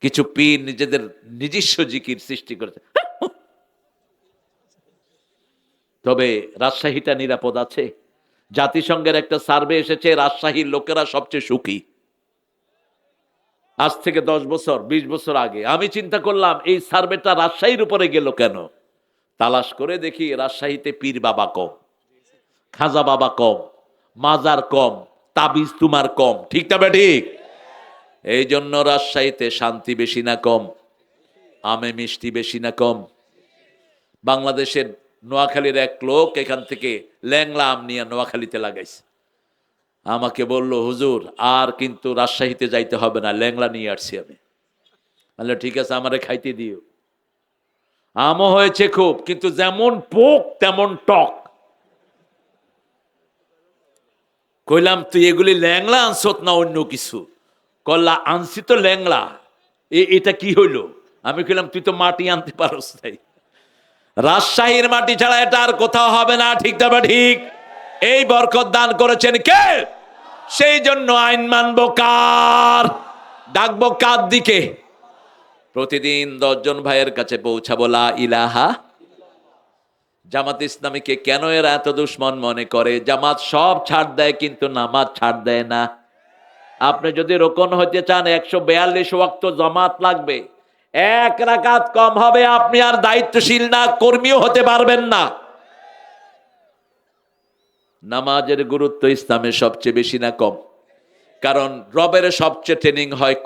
কিছু পীর নিজেদের নিজস্ব জিকির সৃষ্টি করেছে। তবে রাজশাহীটা নিরাপদ আছে? জাতিসংঘের একটা সার্ভে এসেছে, রাজশাহীর লোকেরা সবচেয়ে সুখী। আজ থেকে 10 বছর 20 বছর আগে আমি চিন্তা করলাম এই সার্ভেটা রাজশাহীর উপরে গেল কেন। তালাশ করে দেখি রাজশাহীতে পীর বাবা কম, খাজা বাবা কম, মাজার কম, তাবিজ তোমার কম, ঠিক না বে ঠিক? এই জন্য রাজশাহীতে শান্তি বেশি না কম? আমে মিষ্টি বেশি না কম? বাংলাদেশের নোয়াখালীর এক লোক এখান থেকে ল্যাংলা আম নিয়ে নোয়াখালীতে লাগাইছে। আমাকে বলল, হুজুর আর কিন্তু রাজশাহীতে যাইতে হবে না, ল্যাংলা নিয়ে আসছি আমি। বললো ঠিক আছে, আমারে খাইতে দিও। আমও হয়েছে খুব, কিন্তু যেমন পোক তেমন টক। কইলাম তুই এগুলি ল্যাংলা আনছত না অন্য কিছু? কল্লা আনছি তো ল্যাংলা। এটা কি হইলো? আমি কইলাম তুই তো মাটি আনতে পারস তাই, রাজশাহীর মাটি ছাড়া এটা আর কোথাও হবে না, ঠিক না বা ঠিক? এই বরকত দান করেছেন কে? সেই জন্য আইন মানবো কার, ডাকবো কার দিকে? প্রতিদিন 10 জন ভাইয়ের কাছে পৌঁছাবো লা ইলাহা। জামাত ইসলামীকে কেন এরা এত দুশ্মন মনে করে? জামাত সব ছাড় দেয় কিন্তু নামাজ ছাড় দেয় না। আপনি যদি রোকন হইতে চান 142 ওয়াক্ত জামাত লাগবে, 1 রাকাত কম হবে, আপনি আর দায়িত্বশীল না, কর্মীও হতে পারবেন না। নামাজের গুরুত্ব ইসলামে সবচেয়ে বেশি না কম? কারণ রবের সবচেয়ে ট্রেনিং হয়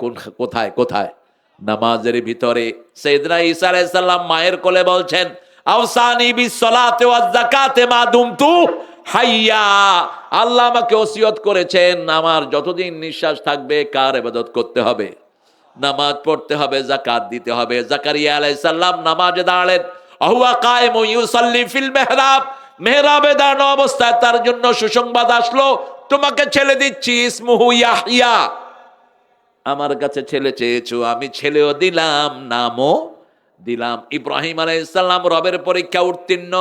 কোথায় কোথায়? নামাজের ভিতরে। সাইয়েদনা ঈসা আলাইহিস সালাম মায়ের কোলে বলছেন, আওসানি বিসসালাতি ওয়াজ যাকাতি মা দুমতু হাইয়া। আল্লাহ আমাকে ওসিয়ত করেছেন আমার যতদিন নিঃশ্বাস থাকবে কার ইবাদত করতে হবে, নামাজ পড়তে হবে, যাকাত দিতে হবে। জাকারিয়া আলাইহিস সালাম নামাজে দাঁড়ালেন, আহুয়া কায়েমু ইউসাল্লি ফিল মিহরাব, মেহরাবে দাঁড়ানো অবস্থায় তার জন্য সুসংবাদ আসলো, তোমাকে ছেলে দিচ্ছি, ইসমুহু ইয়াহইয়া। আমার কাছে ছেলে চেয়েছো, আমি ছেলেও দিলাম, নামও দিলাম। ইব্রাহিম আলাইহিস সালাম রবের পরীক্ষা উত্তীর্ণ।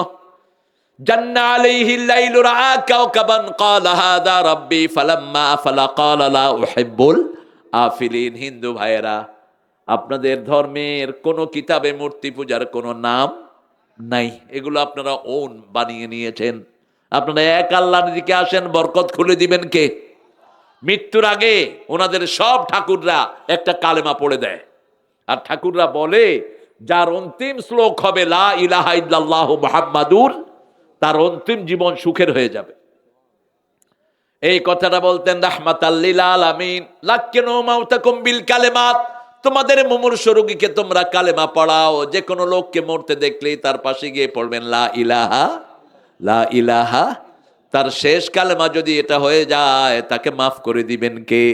জান্না আলাইহিল লাইলু রাআ কাওকাবান ক্বালা হাযা রাব্বি ফালাম্মা আফালা ক্বালা লা উহিব্বুল আফিলিন। হিন্দু ভাইয়েরা, আপনাদের ধর্মের কোন কিতাবে মূর্তি পূজার কোন নাম নাই, এগুলো আপনারা ওন বানিয়ে নিয়েছেন। আপনারা এক আল্লাহর দিকে আসেন, বরকত খুলে দিবেন কে? মৃত্যুর আগে ওনাদের সব ঠাকুররা একটা কালেমা পড়ে দেয়, আর ঠাকুররা বলে যার অন্তিম শ্লোক হবে লা ইলাহা ইল্লাল্লাহ মুহাম্মাদুর, তার অন্তিম জীবন সুখের হয়ে যাবে। এই কথাটা বলতেন রাহমাতাল লিল আলামিন। লাক্কিনু মাউতাকুম বিল কালেমাত, তোমাদের মুমূর্ষু রোগীকে তোমরা কালেমা পড়াও। যে কোনো লোককে মরতে দেখলেই তার পাশে গিয়ে পড়বেন লা ইলাহা, লা ইলাহা। তার শেষ কালেমা যদি এটা হয়ে যায়, তাকে মাফ করে দিবেন কে?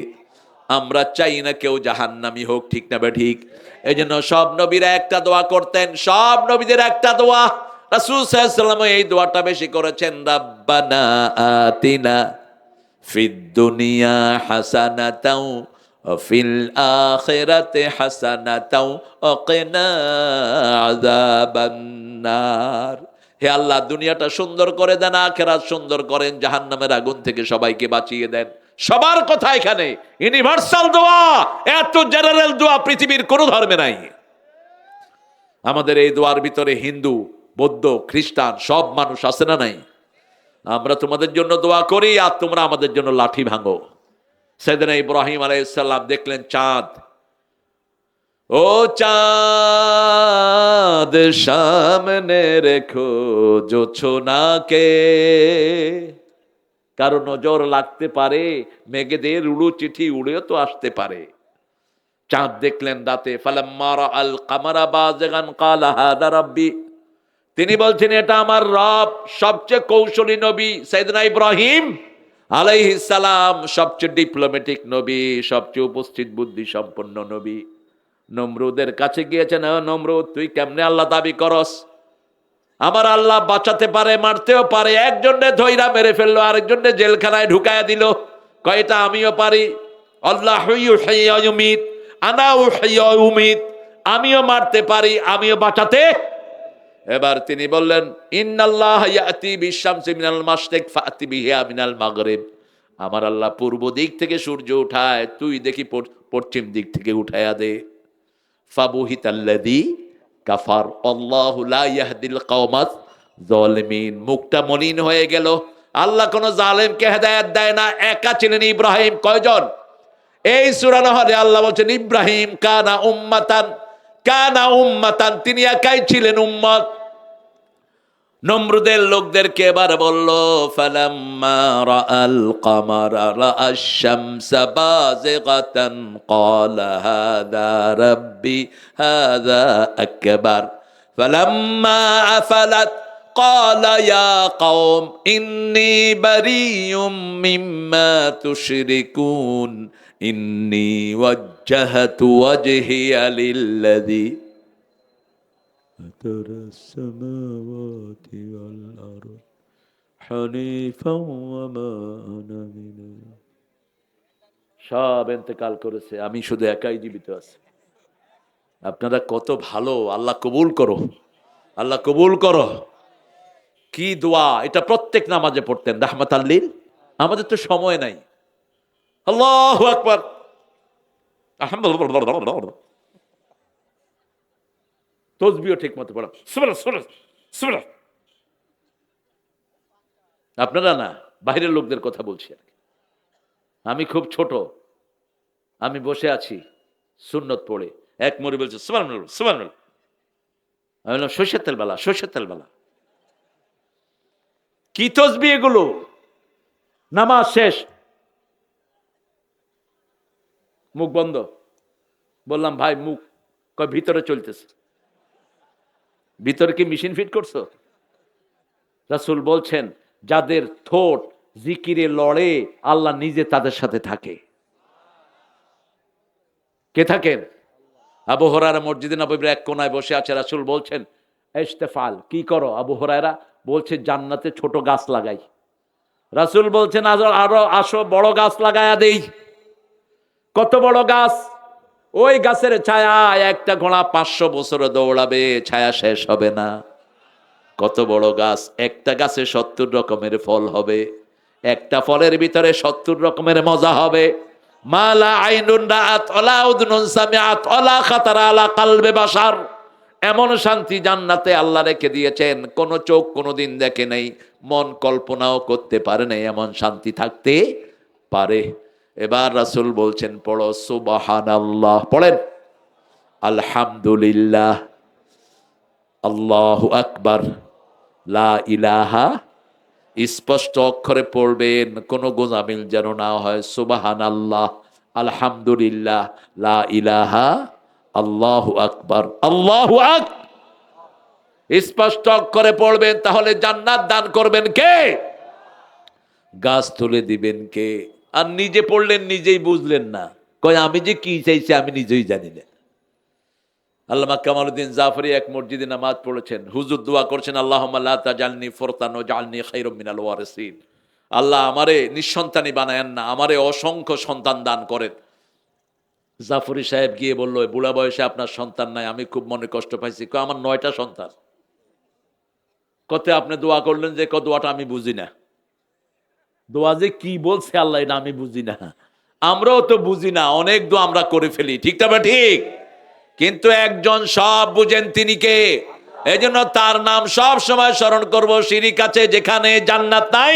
আমরা চাই না কেউ জাহান্নামী হোক, ঠিক না বে ঠিক? এই জন্য সব নবীরা একটা দোয়া করতেন, সব নবীদের একটা দোয়া। রাসূল সাল্লাল্লাহু আলাইহি ওয়াসাল্লাম এই দোয়াটা বেশি করেছেন, রাব্বানা আতিনা ফিদ দুনিয়া হাসানাতাও ওয়া ফিল আখিরাতি হাসানাতাও ওয়া কিনা আযাবান নার। হে আল্লাহ, দুনিয়াটা সুন্দর করে দেন, আখিরাত সুন্দর করেন, জাহান্নামের আগুন থেকে সবাইকে বাঁচিয়ে দেন। সবার কথা এখানে ইউনিভার্সাল দোয়া, এত জেনারেল দোয়া পৃথিবীর কোন ধর্মে নাই। আমাদের এই দোয়ার ভিতরে হিন্দু, বৌদ্ধ, খ্রিস্টান সব মানুষ আছে না নাই? আমরা তোমাদের জন্য দোয়া করি আর তোমরা আমাদের জন্য লাঠি ভাঙো। সাইয়েদনা ইব্রাহিম আলাইহিস সালাম দেখলেন চাঁদ, ও চাঁদ সামনে রেখো জোছনাকে, কারো নজর লাগতে পারে, মেঘেদের উড়ো চিঠি উড়েও তো আসতে পারে। চাঁদ দেখলেন রাতে, ফালাম্মা রাআল কামারা বাযিগান ক্বালা হাযা রাব্বি, তিনি বলছেন এটা আমার রব। সবচেয়ে কৌশলী নবী সাইয়েদনা ইব্রাহিম আলাইহিস সালাম, সবচেয়ে ডিপ্লোম্যাটিক নবী, সবচেয়ে উপস্থিত বুদ্ধি সম্পন্ন নবী। নমরুদের কাছে গিয়েছেন, নমরুদ তুই কেমনে আল্লাহ দাবি করস? আমার আল্লাহ বাঁচাতে পারে, মারতেও পারে। একজনে ধইরা মেরে ফেললো, আরেকজনে জেলখানায় ঢুকায়া দিল। কয়টা আমিও পারি। আল্লাহু ইউহয়ি ওয়া ইউমীত, আনা উহয়ি ওয়া উমীত, আমিও মারতে পারি, আমিও বাঁচাতে। এবার তিনি বললেন, ইন্নাল্লাহ ইয়াতি বিশ-শামসি মিনাল মাশরিক ফাতি বিহা মিনাল মাগরিব, আমার আল্লাহ পূর্ব দিক থেকে সূর্য উঠায়, তুই দেখি পশ্চিম দিক থেকে উঠায়া দে। ফাবুহিতাল্লাযী কাফার আল্লাহু লা ইয়াহদিল কওমাজ যালিমিন। মুখটা মলিন হয়ে গেল। আল্লাহ কোন জালেমকে হেদায়েত দেয় না। একা ছিলেন ইব্রাহিম। কয়জন? এই সূরা নহলে আল্লাহ বলছেন ইব্রাহিম কানা উম্মাতান, তিনি একাই ছিলেন উম্মত। নমরুদের লোকদেরকে এবার বলল ফালাম্মা রাআল কামারা রাআশ শামসা বাযিগাতান ক্বালা হাযা রাব্বি হাযা আকবার ফালাম্মা আফালাত ক্বালা ইয়া কওম ইন্নী বারিয়ুম মিম্মা তুশরিকুন ইন্নী ওয়াজ্জাহতু ওয়াজহিয়া লিল্লাযী فطر السماوات والأرض حنيفا وما أنا من সব ইন্তেকাল করেছে, আমি শুধু একাই জীবিত আছি। আপনারা কত ভালো। আল্লাহ কবুল করো, আল্লাহ কবুল করো। কি দোয়া এটা! প্রত্যেক নামাজে পড়তেন রাহমাতাল লিল। আমাদের তো সময় নাই। আল্লাহু আকবার, আলহামদুলিল্লাহ, তসবিহ ঠিক মতো পড়া। আপনারা না, বাইরের লোকদের কথা বলছি আর কি। আমি খুব ছোট, আমি বসে আছি সুন্নত পড়ে, এক মরি বলছে সুবহানাল্লাহ সুবহানাল্লাহ। আমি বললাম সরষের তেল বালা, সরষের তেল বালা। কি তসবিহ এগুলো! নামাজ শেষ, মুখ বন্ধ। বললাম ভাই মুখ, কয় ভিতরে চলতেছে। ভিতরে কি মেশিন ফিট করছো? রাসূল বলছেন যাদের ঠোঁট জিকিরে লড়ে আল্লাহ নিজে তাদের সাথে থাকে। কে থাকেন? আবু হুরায়রা মসজিদে নববীর এক কোনায় বসে আছে। রাসূল বলছেন ইস্তেফাল, কি করো? আবু হুরায়রা বলছে জান্নাতে ছোট গাছ লাগাই। রাসূল বলছেন আরো আসো, বড় গাছ লাগায়া দেই। কত বড় গাছ! ওই গাছের ছায়া একটা ঘোড়া 500 বছর দৌড়াবে, ছায়া শেষ হবে না। কত বড় গাছ! একটা গাছে 70 রকমের ফল হবে, একটা ফলের ভিতরে 70 রকমের মজা হবে। মালা আইনুন রাআত ওয়ালা উযনুন সামিআত ওয়ালা খাতারা আলা কলবে বাশার। এমন শান্তি জান্নাতে আল্লাহ রেখে দিয়েছেন, কোন চোখ কোনদিন দেখে নাই, মন কল্পনাও করতে পারে নাই এমন শান্তি থাকতে পারে। এবার রাসূল বলছেন পড়ো সুবহানাল্লাহ, পড়েন আলহামদুলিল্লাহ, আল্লাহু আকবার, লা ইলাহা। স্পষ্ট অক্ষরে পড়বেন, কোনো গোজামিল যেন না হয়। সুবহানাল্লাহ, আলহামদুলিল্লাহ, লা ইলাহা, আল্লাহু আকবার, আল্লাহু আকবার। স্পষ্ট অক্ষরে পড়বেন, তাহলে জান্নাত দান করবেন কে? গাছ তুলে দিবেন কে? আর নিজে পড়লেন, নিজেই বুঝলেন না। কয় আমি যে কি চাইছি আমি নিজেই জানি না। আল্লামা কামালউদ্দিন জাফরি এক মসজিদে নামাজ পড়েছেন, হুজুর দোয়া করছেন আল্লাহুম্মা লা তাজালনি ফুরতান ওয়াজআলনি খায়রাম মিনাল ওয়ারিসিন। আল্লাহ আমারে নিঃসন্তানী বানায়েন না, আমারে অসংখ্য সন্তান দান করেন। জাফরি সাহেব গিয়ে বলল বুড়া বয়সে আপনার সন্তান নাই, আমি খুব মনে কষ্ট পাইছি। কয় আমার 9টা সন্তান। কত আপনি দোয়া করলেন যে দোয়াটা আমি বুঝি না। দোয়া যে কি বলছে আল্লাহ এটা আমি বুঝি না। আমরাও তো বুঝি না, অনেক দোয়া আমরা করে ফেলি, ঠিক না ঠিক? কিন্তু একজন সব বুঝেন, তিনি কে? এই জন্য তার নাম সব সময় স্মরণ করবো। শিরিক আছে যেখানে, জান্নাত নাই।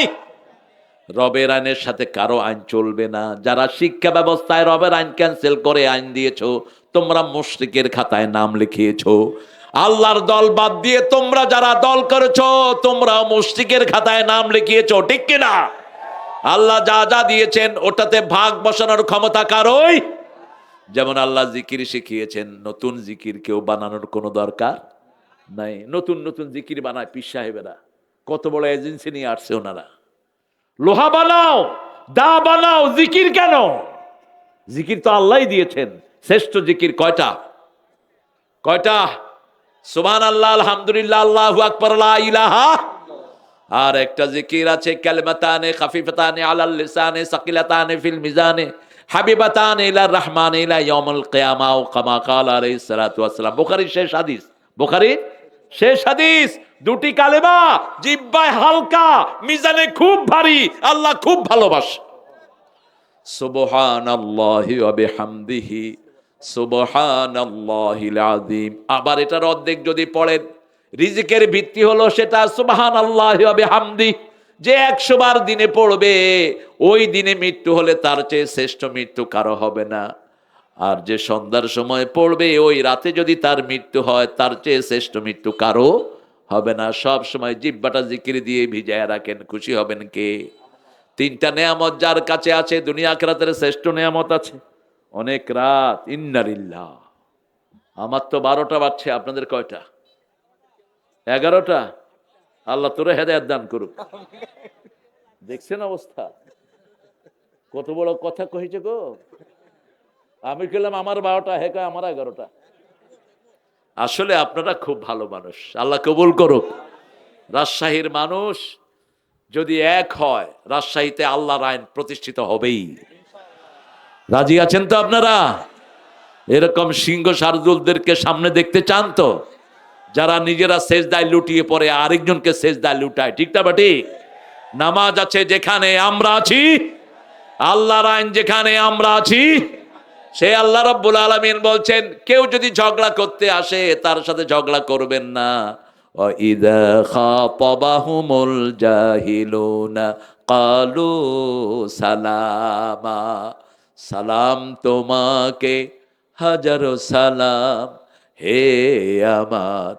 রবের আইনের সাথে কারো আইন চলবে না। যারা শিক্ষা ব্যবস্থায় রবের আইন ক্যান্সেল করে আইন দিয়েছো, তোমরা মুশরিকের খাতায় নাম লিখিয়েছো। আল্লাহর দল বাদ দিয়ে তোমরা যারা দল করেছো, তোমরা মুশরিকের খাতায় নাম লিখিয়েছো, ঠিক কিনা? আল্লাহ যা যা দিয়েছেন ওটাতে ভাগ বসানোর ক্ষমতা কারোই। যেমন আল্লাহ জিকির শিখিয়েছেন, নতুন জিকির কেউ বানানোর কোনো দরকার নাই। নতুন নতুন জিকির বানায় পীর সাহেবেরা, কত বড় এজেন্সি নিয়ে আসছে ওনারা। লোহা বানাও, দা বানাও, জিকির কেন? জিকির তো আল্লাহই দিয়েছেন। শ্রেষ্ঠ জিকির কয়টা? কয়টা? সুবহানাল্লাহ, আলহামদুলিল্লাহ, আল্লাহু আকবার, লা ইলাহা। আর একটা জিকির আছে কালিমাতানে খাফিফাতানে আলাল লিসানে সাকিলাতানে ফিল মিজানে হাবিবাতানে ইলার রহমানে ইলা ইয়াউমুল কিয়ামা ও কামা ক্বাল আলাইহিস সালাতু ওয়াস সালাম। বুখারীর শেষ হাদিস, বুখারীর শেষ হাদিস। দুটি কালেমা জিহ্বায় হালকা, মিজানে খুব ভারী, আল্লাহ খুব ভালোবাসে। সুবহানাল্লাহি ওয়া বিহামদিহি সুবহানাল্লাহিল আযীম। আবার এটার অর্ধেক যদি পড়েন, রিজিকের ভিত্তি হলো সেটা সুবহানাল্লাহি ওয়া বিহামদি, যে 100 বার দিনে পড়বে ওই দিনে মৃত্যু হলে তার চেয়ে শ্রেষ্ঠ মৃত্যু কারো হবে না। আর যে সন্ধ্যার সময় পড়বে ওই রাতে যদি তার মৃত্যু হয় তার চেয়ে শ্রেষ্ঠ মৃত্যু কারো হবে না। সব সময় জিহ্বাটা জিকির দিয়ে ভিজায় রাখেন, খুশি হবেন কে? তিনটা নেয়ামত যার কাছে আছে, দুনিয়া আখিরাতের শ্রেষ্ঠ নেয়ামত আছে। অনেক রাত, ইন্নালিল্লাহ। আমার তো 12টা বাজছে, আপনাদের কয়টা? 11টা। আল্লাহ তোরে হেদায়েত দান করুক। দেখছেন অবস্থা, কত বড় কথা কইছে গো। আমি কইলাম আমার 12টা, হে কয় আমার 11টা। আসলে আপনারা খুব ভালো মানুষ, আল্লাহ কবুল করুক। রাজশাহীর মানুষ যদি এক হয়, রাজশাহীতে আল্লাহর আইন প্রতিষ্ঠিত হবেই। রাজি আছেন তো আপনারা? এরকম সিংহ শার্দুলদেরকে সামনে দেখতে চান তো, যারা নিজেরা সেজদায় লুটিয়ে পড়ে আরেকজনকে সেজদায় লুটায়, ঠিক না বাটি? নামাজ আছে যেখানে আমরা আছি, আল্লাহর আইন যেখানে আমরা আছি, সে আল্লাহ রাব্বুল আলামিন বলছেন কেউ যদি ঝগড়া করতে আসে তার সাথে ঝগড়া করবেন না। ওয়া ইযা খাতাবাহুমুল জাহিলুনা ক্বালু সালামা। সালাম তোমাকে, হাজারো সালাম হে আমার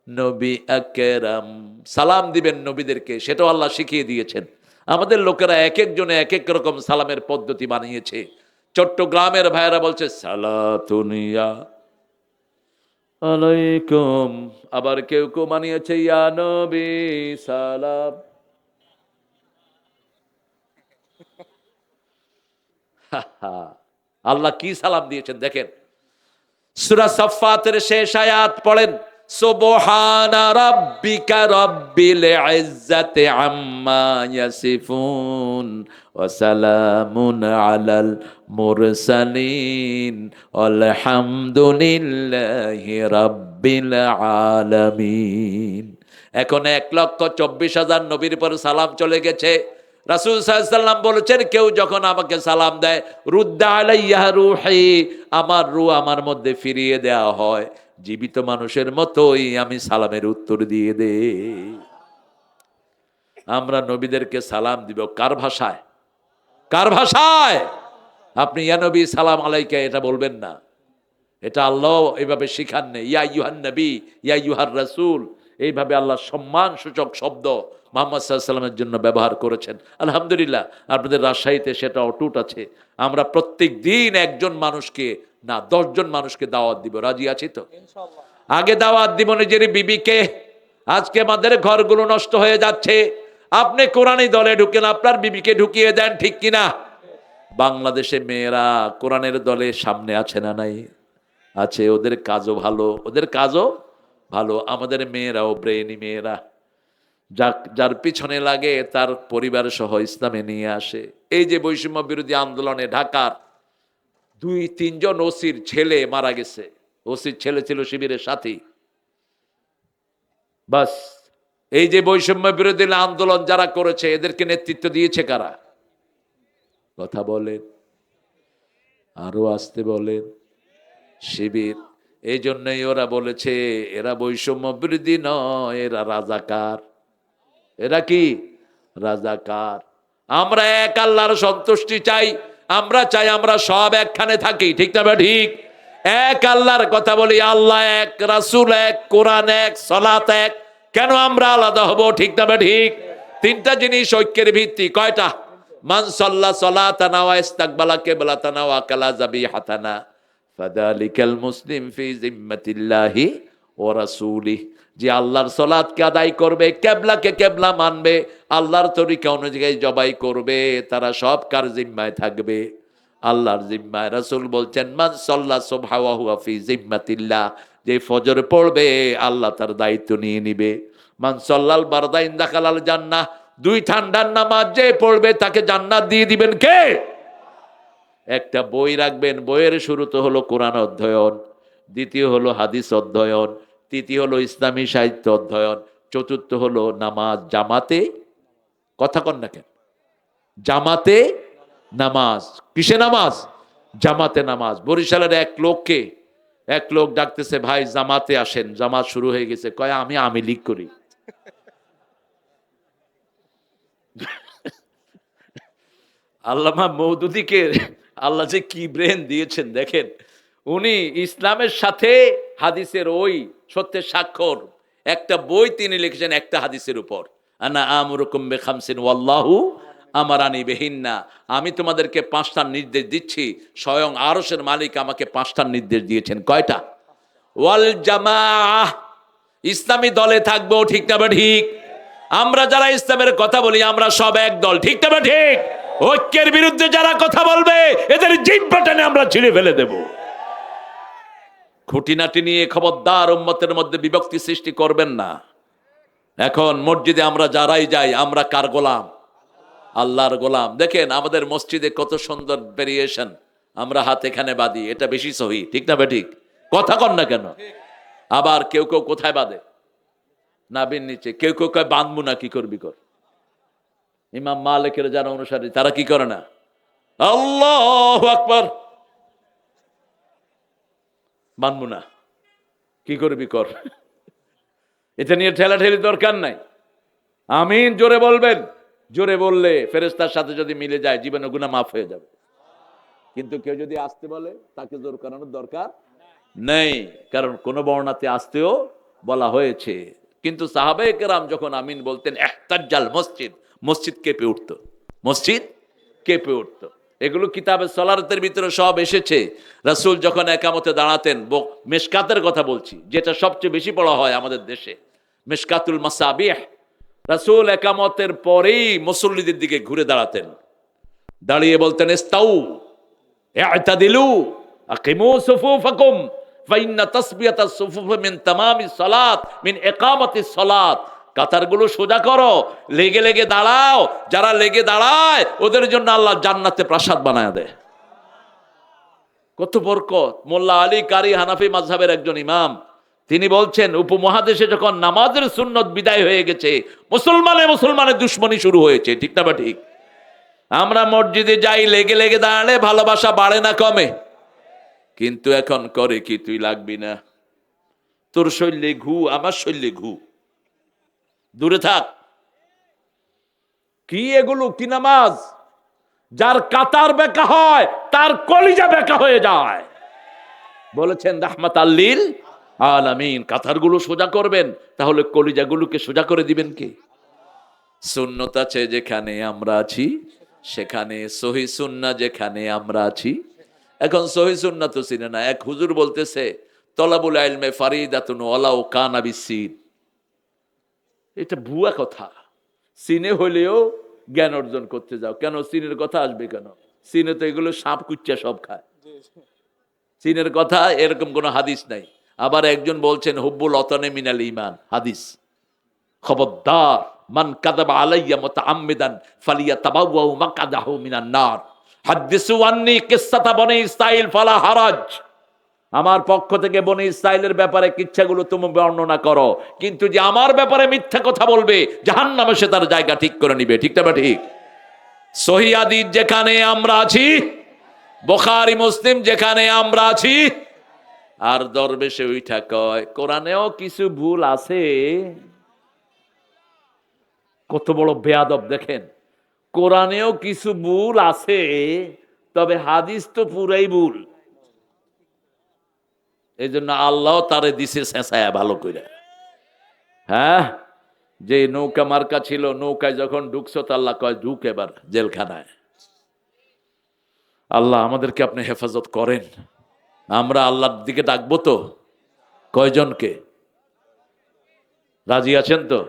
নবী আকরাম। সালাম দিবেন নবীদেরকে, সেটাও আল্লাহ শিখিয়ে দিয়েছেন। আমাদের লোকেরা এক একজনে এক এক রকম সালামের পদ্ধতি বানিয়েছে। চট্টগ্রামের ভাইয়েরা বলছে সালাতুনিয়া আলাইকুম, আবার কেউ কেউ মানিয়েছে ইয়া নবী সালাম। আল্লাহ কি সালাম দিয়েছেন দেখেন। সূরা সাফফাতের শেষ আয়াত পড়েন, সুবহানা রাব্বিকা রাব্বিল ইজ্জাতি আম্মা ইয়াসিফুন ওয়া সালামুন আলাল মুরসালিন আলহামদুলিল্লাহি রাব্বিল আলামিন। এখন 1,24,000 নবীর পর সালাম চলে গেছে। রাসূল সাল্লাল্লাহু আলাইহি ওয়াসাল্লাম বলেছেন কেউ যখন আমাকে সালাম দেয়, রুদ্দা আলাইয়া রূহি, আমার রূহ আমার মধ্যে ফিরিয়ে দেওয়া হয়, জীবিত মানুষের মতোই আমি সালামের উত্তর দিয়ে দেই। আমরা নবীদেরকে সালাম দিব কার ভাষায়? কার ভাষায়? আপনি ইয়া নবী সালাম আলাইকা এটা বলবেন না, এটা আল্লাহ এইভাবে শিখান নেই। ইয়া আইয়ুহান নবী, ইয়া আইয়ুহার রাসূল, এইভাবে আল্লাহ সম্মান সূচক শব্দ মুহাম্মদ সাল্লাল্লাহু আলাইহি ওয়াসাল্লামের জন্য ব্যবহার করেছেন। আলহামদুলিল্লাহ আপনাদের রাজশাহীতে সেটা অটুট আছে। আমরা প্রত্যেক দিন একজন মানুষকে না 10 জন মানুষকে দাওয়াত দিব, রাজি আছি তো? আগে দাওয়াত দিব নিজের বিবিকে। আজকে আমাদের ঘরগুলো নষ্ট হয়ে যাচ্ছে, আপনি কোরআনী দলে ঢুকেন, আপনার বিবিকে ঢুকিয়ে দেন, ঠিক কিনা? বাংলাদেশে মেয়েরা কোরআনের দলে সামনে আছে না নাই? আছে, ওদের কাজও ভালো, ওদের কাজও ভালো। আমাদের মেয়েরাও ব্রেইনি মেয়েরা, যার পিছনে লাগে তার পরিবার সহ ইসলামে নিয়ে আসে। এই যে বৈষম্য বিরোধী আন্দোলনে ঢাকার 2-3 জন ওসির ছেলে মারা গেছে, ওসির ছেলে ছিল শিবিরের সাথী। বাস, এই যে বৈষম্য বিরোধী আন্দোলন যারা করেছে এদেরকে নেতৃত্ব দিয়েছে কারা? কথা বলেন, আরো আসতে বলেন। শিবির। এই জন্যই ওরা বলেছে এরা বৈষম্য বিরোধী নয়, এরা রাজাকার। এরা কি? রাজাকার। আমরা এক আল্লাহর সন্তুষ্টি চাই, আমরা চাই আমরা সব একখানে থাকি, ঠিক না? ঠিক। এক আল্লাহর কথা বলি, আল্লাহ এক, রাসূল এক, কোরআন এক, সালাত এক। কেন আমরা আলাদা হব? ঠিক না? ঠিক। তিনটা জিনিস ঐক্যের ভিত্তি। কয়টা? মান সাল্লা সালাতানা ওয়া ইস্তাকবালা কিবলাতানা ওয়া কালা যাবিহাতানা ফাযালিকাল মুসলিম ফি জিম্মাতিল্লাহি ওয়া রাসূলিহি। যে আল্লাহর সালাতকে আদায় করবে, কিবলাকে কিবলা মানবে, আল্লাহর তরিকা অনুযায়ী জবাই করবে, তারা সব কার জিম্মায় থাকবে? আল্লাহর জিম্মায়। রাসূল বলছেন মান সাল্লা সুবহা ওয়া হুয়া ফি জিম্মাতিল্লাহ, যে ফজর পড়বে আল্লাহ তার দায়িত্ব নিয়ে নিবে। মান সাল্লাল বারদাইন দাখালাল জান্নাহ, 2 ঠান্ডার নামাজ যে পড়বে তাকে জান্নাত দিয়ে দিবেন কে? একটা বই রাখবেন, বইয়ের শুরুতে হলো কোরআন অধ্যয়ন, দ্বিতীয় হলো হাদিস অধ্যয়ন, তৃতীয় হলো ইসলামী সাহিত্য অধ্যয়ন, চতুর্থ হলো নামাজ জামাতে। কথা কন না কেন? জামাতে নামাজ। কিসে নামাজ? জামাতে নামাজ। বরিশালের এক লোক ডাকতেছে, ভাই জামাতে আসেন, জামাত শুরু হয়ে গেছে। কয় আমি লীগ করি। আল্লামা মওদুদীকে আল্লাহ যে কি ব্রেন দিয়েছেন দেখেন। উনি ইসলামের সাথে হাদিসের ওই সত্যের স্বাক্ষর একটা বই তিনি লিখেছেন একটা হাদিসের উপর। আনা আমরুকুম বিখামসিন ওয়াল্লাহু আমারানি বিহিন্না। আমি তোমাদেরকে 5টা নির্দেশ দিচ্ছি, স্বয়ং আরশের মালিক আমাকে 5টা নির্দেশ দিয়েছেন। কয়টা? ওয়াল জামাআহ, ইসলামী দলে থাকবো, ঠিক না বা ঠিক? আমরা যারা ইসলামের কথা বলি আমরা সব এক দল, ঠিক না বা ঠিক? ঐক্যের বিরুদ্ধে যারা কথা বলবে এদের জিহ্বা টেনে আমরা ছিঁড়ে ফেলে দেব। খুঁটিনাটি নিয়ে খবরদার উম্মতের মধ্যে বিভক্তি সৃষ্টি করবেন না। এখন মসজিদে আমরা যারাই যাই আমরা কার গোলাম? আল্লাহর গোলাম। দেখেন আমাদের মসজিদে কত সুন্দর ভেরিয়েশন, আমরা হাত এখানে বাঁধি, এটা বেশি সহি, ঠিক না বেঠিক? কথা কন না কেন? আবার কেউ কেউ কোথায় বাঁধে? নাভির নিচে। কেউ কেউ কয় বাঁধবো না, কি করবি কর। ইমাম মালিকের যারা অনুসারী তারা কি করে না? আল্লাহু আকবার, বাঁধবো না, কি করবি কর। এটা নিয়ে ঠেলাঠেলি দরকার নাই। আমিন জোরে বলবেন। জোরে বললে ফেরেশতার সাথে যদি মিলে যায় জীবনে গুনাহ মাফ হয়ে যাবে। কিন্তু কেউ যদি আসতে বলে তাকে জোর করানোর দরকার নেই, কারণ কোন বর্ণাতে আসতেও বলা হয়েছে। কিন্তু সাহাবায়ে কেরাম যখন আমিন বলতেন ইহতাজ্জাল মসজিদ, মসজিদ কেঁপে উঠত, মসজিদ কেঁপে উঠত। এগুলো কিতাবে সলাতের ভিতরে সব এসেছে। রাসূল যখন একামতে দাঁড়াতেন, মিশকাতের কথা বলছি, যেটা সবচেয়ে বেশি পড়া হয় আমাদের দেশে, মিশকাতুল মাসাবিহ। রাসূল একামতের পরেই মুসল্লিদের দিকে ঘুরে দাঁড়াতেন, দাঁড়িয়ে বলতেন ইস্তাউ ইআতাদিলু আকিমু সুফুফাকুম ফাইন্না তাসবিয়াতাস সুফুফ মিন তামামিস সালাত মিন ইকামাতিস সালাত। কাতারগুলো সোজা করো, লেগে লেগে দাঁড়াও। যারা লেগে দাঁড়ায় ওদের জন্য আল্লাহ জান্নাতে প্রাসাদ বানায় দেয়। কত বরকত। মোল্লা আলী কারি হানাফি মাযহাবের একজন ইমাম, তিনি বলছেন উপমহাদেশে যখন নামাজের সুন্নত বিদায় হয়ে গেছে, মুসলমানের দুশ্মনী শুরু হয়েছে, ঠিক না বা ঠিক? আমরা মসজিদে যাই, লেগে লেগে দাঁড়ালে ভালোবাসা বাড়ে না কমে? কিন্তু এখন করে কি, তুই লাগবি না, তোর শৈলে ঘু আমার শৈলে ঘু, দূরে থাক। কি এগুলো, কি নামাজ? যার কাতার বেঁকা হয় তার কলিজা বেঁকা হয়ে যায়। বলেছেন রাহমাতাল লিল আলামিন। কাতারগুলো সোজা করবেন, তাহলে কলিজাগুলোকে সোজা করে দিবেন কে? সুন্নত আছে যেখানে আমরা আছি সেখানে, সহি সুন্নাহ যেখানে আমরা আছি। এখন সহি সুন্নাহ তো চিনে না। এক হুজুর বলতেছে তলাবুল ইলমে ফারিদাতুন ওয়ালাউ কানা বিসিন। এটা ভুয়া কথা। সিনে হলেও জ্ঞান অর্জন করতে যাও। কেন সিনের কথা আসবে কেন? সিনে তো এগুলো সাপ কুচ্চা সব খায়। সিনের কথা এরকম কোনো হাদিস নাই। আবার একজন বলছেন হুব্বুল ওয়াতানে মিনাল ঈমান, হাদিস। খবরদার, মান কাযাবা আলাইয়া মুতাআম্মিদান ফালিয়াতাবাওয়া মাকআদাহু মিনান নার। হাদিসু আন্নী কিসসাতা বনি ইসরাঈল ফালা হারাজ। আমার পক্ষ থেকে বনি ইসরাঈলের ব্যাপারে কিচ্ছাগুলো তুমি বর্ণনা করো, কিন্তু যে আমার ব্যাপারে মিথ্যা কথা বলবে জাহান্নামে সে তার জায়গা ঠিক করে নিবে, ঠিক না বা ঠিক? সহিহ হাদিস যেখানে আমরা আছি, বুখারী মুসলিম যেখানে আমরা আছি, আর দরবেশে উইঠা কয় কোরআনেও কিছু ভুল আছে। কত বড় বেয়াদব দেখেন। কোরআনেও কিছু ভুল আছে, তবে হাদিস তো পুরাই ভুল। এই জন্য আল্লাহ তারে দিছে শেষায়া ভালো করে। হ্যাঁ, যে নৌকা মার্কা ছিল, নৌকায় যখন ঢুকছো তো আল্লাহ কয় ঢুক এবার জেলখানায়। আল্লাহ আমাদেরকে আপনি হেফাজত করেন। আমরা আল্লাহর দিকে ডাকবো তো? কয়জনকে? রাজি আছেন তো?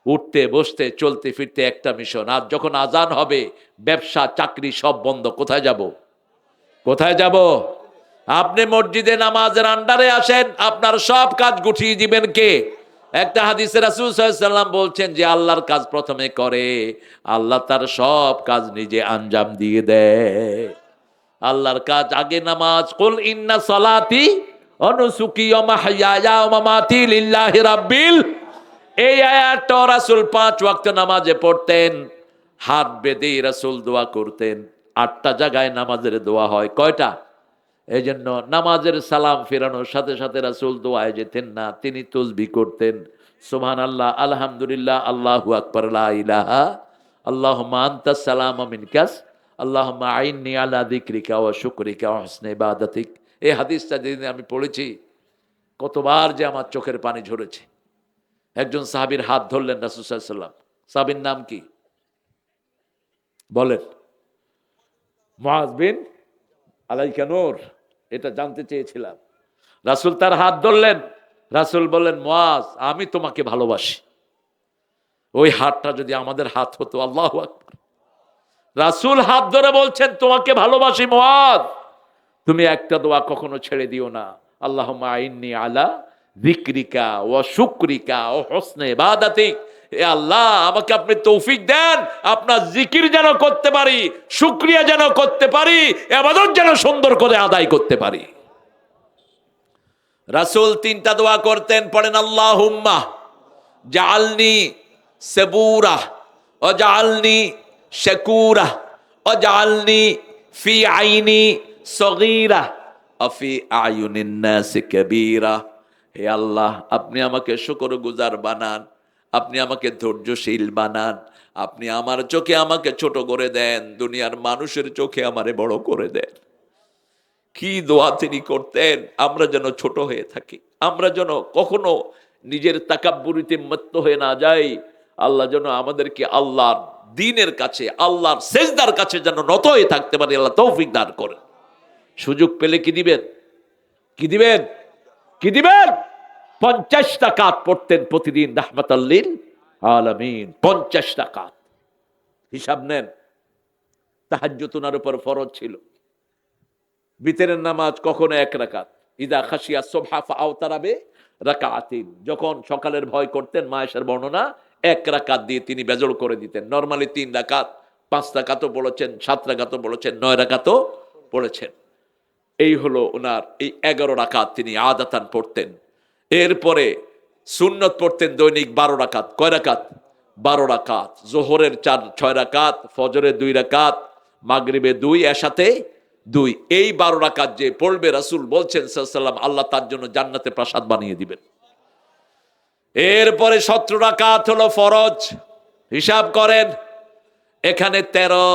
উঠতে বসতে চলতে ফিরতে একটা মিশন। আর যখন আজান হবে ব্যবসা চাকরি সব বন্ধ। কোথায় যাব? কোথায় যাব? আপনি মসজিদে নামাজের আন্ডারে আসেন, আপনার সব কাজ গুছিয়ে দিবেন কে? একটা হাদিসে রাসূল সাল্লাল্লাহু আলাইহি ওয়াসাল্লাম বলছেন যে আল্লাহর কাজ প্রথমে করে, আল্লাহ তার সব কাজ নিজে আঞ্জাম দিয়ে দেয়। আল্লাহর কাজ আগে নামাজ। কুল ইন্না সালাতি ওয়া নুসুকি ওয়া মাহইয়ায়া ওয়া মামাতি লিল্লাহি রাব্বিল। এই আয়াতটা রাসূল 5 ওয়াক্ত নামাজে পড়তেন, হাত বেঁধে রাসূল দোয়া করতেন, 8টা জায়গায় নামাজের দোয়া হয়। কয়টা? এই জন্য নামাজের সালাম ফেরানোর সাথে সাথে রাসূল দোয়ায় যেতেন না, তিনি তসবিহ করতেন, সুবহানাল্লাহ, আলহামদুলিল্লাহ, আল্লাহু আকবার, লা ইলাহা, আল্লাহুম্মা আনতাস সালাম ওয়া মিনকাস, আল্লাহুম্মা আইন্নি আলা যিকরিকা ওয়া শুকরিকা ওয়া হুসনি ইবাদাতিক। এই হাদিসটা যেদিন আমি পড়েছি, কতবার যে আমার চোখের পানি ঝরেছে। একজন সাহাবীর হাত ধরলেন রাসূল সাল্লাল্লাহু আলাইহি ওয়াসাল্লাম। সাহাবীর নাম কি বলেন? মুআয বিন আলাইকা নূর। এটা জানতে চেয়েছিলাম। রাসূল তার হাত ধরলেন। রাসূল বললেন, মুআয, আমি তোমাকে ভালোবাসি। ওই হাতটা যদি আমাদের হাত হতো, আল্লাহু আকবার। রাসূল হাত ধরে বলছেন, তোমাকে ভালোবাসি মুআয, তুমি একটা দোয়া কখনো ছেড়ে দিও না। আল্লাহুম্মা আইন্নি আলা যিকরিকা ওয়া শুকরিকা ওয়া হুসনি ইবাদাতিক। এ আল্লাহ, আমাকে আপনি তৌফিক দেন, আপনার জিকির যেন করতে পারি, শুকরিয়া যেন করতে পারি, ইবাদত যেন সুন্দর করে আদায় করতে পারি। রাসূল 3টা দোয়া করতেন, পড়েন আল্লাহুম্মা জাআলনি সাবুরা ওয়া জাআলনি শাকুরা ওয়া জাআলনি ফি আইনি সগীরা ওয়া ফি আয়ুনিন নাস কাবীরা। হে আল্লাহ, আপনি আমাকে শুকরগুজার বানান, আপনি আমাকে ধৈর্যশীল বানান, আপনি আমার চোখে আমাকে ছোট করে দেন, দুনিয়ার মানুষের চোখে আমারে বড় করে দেন। কি দোয়া তিনি করতেন, আমরা যেন ছোট হয়ে থাকি, আমরা যেন কখনো নিজের তাকাব্বুরিতে মত্ত হয়ে না যাই। আল্লাহ যেন আমাদেরকে আল্লাহর দ্বীনের কাছে, আল্লাহর সেজদার কাছে যেন নত হয়ে থাকতে পারি। আল্লাহ তৌফিক দান করেন। সুযোগ পেলে কি দিবেন? কি দিবেন? কি দিবেন? 50 রাকাত পড়তেন প্রতিদিন রাহমাতাল লিল আলামিন। 50 রাকাত। হিসাব নেন। তাহাজ্জুদ ওনার উপর ফরজ ছিল। বিতরের নামাজ কখনো 1 রাকাত। ইদা খাশিয়া সুবহা ফাআওতারাবে রাকাআতিন। যখন সকালের ভয় করতেন, মায়েশার বর্ণনা, 1 রাকাত দিয়ে তিনি বেজড় করে দিতেন। নরমালি 3 রাকাত, 5 রাকাতও পড়েছেন, 7 রাকাতও পড়েছেন, 9 রাকাতও পড়েছেন। এই হলো ওনার এই 11 রাকাত তিনি আদাতান পড়তেন। এরপরে সুন্নত পড়তেন দৈনিক 12 রাকাত। কয় রাকাত? 12 রাকাত। জোহরের 6 রাকাত, ফজরের 2 রাকাত, মাগরিবে 2, এশাতে 2। এই 12 রাকাত যে পড়বে, রাসূল বলছেন সাল্লাল্লাহু আলাইহি ওয়াসাল্লাম, আল্লাহ তার জন্য জান্নাতে প্রাসাদ বানিয়ে দিবেন। এরপরে 17 রাকাত হলো ফরজ। হিসাব করেন, এখানে 13,